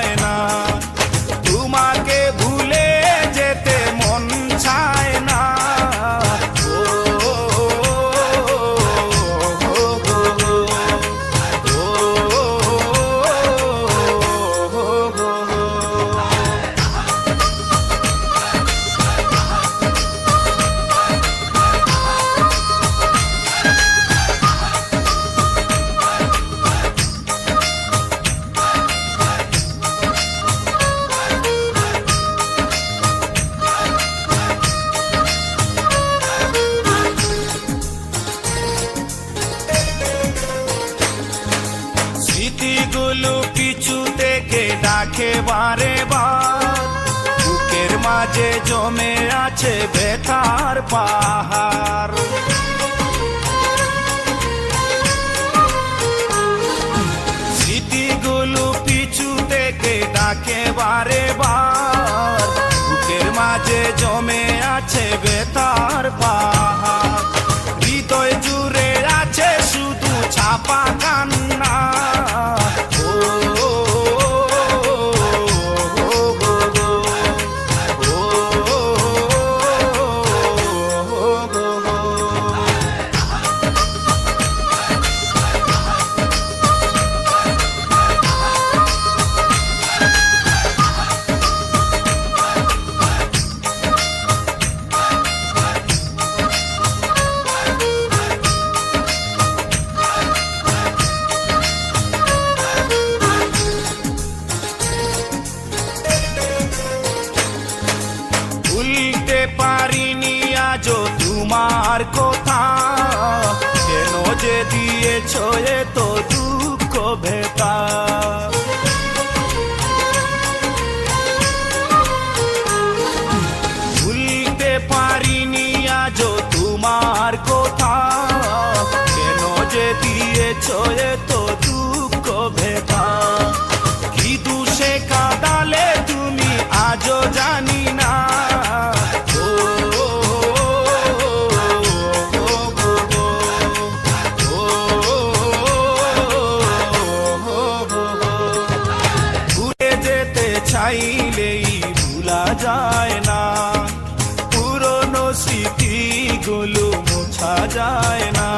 যায় না, তোমাকে ভুলে যেতে মন চায় না। স্মৃতিগুলো পিছু থেকে ডাকে বারে বার, বুকের মাঝে জমে আছে ব্যথার পাহাড়। স্মৃতিগুলো পিছু থেকে ডাকে বারে বার, বুকের মাঝে জমে আছে ব্যথার পাহাড়। হৃদয় জুড়ে আছে শুধু ছাপা কান্না। ভুলতে পারিনি আজও তোমার কথা, কেন যে দিয়েছ এত দুঃখ ভেতা। ভুলতে পারিনি আজও তোমার কথা, কেন যে দিয়েছ এত দুঃখ ভেতা। কি দুষে কাঁদালে তুমি আজও জানি না। চাইলেই ভুলা যায় না, পুরনো স্মৃতিগুলো মোছা যায় না।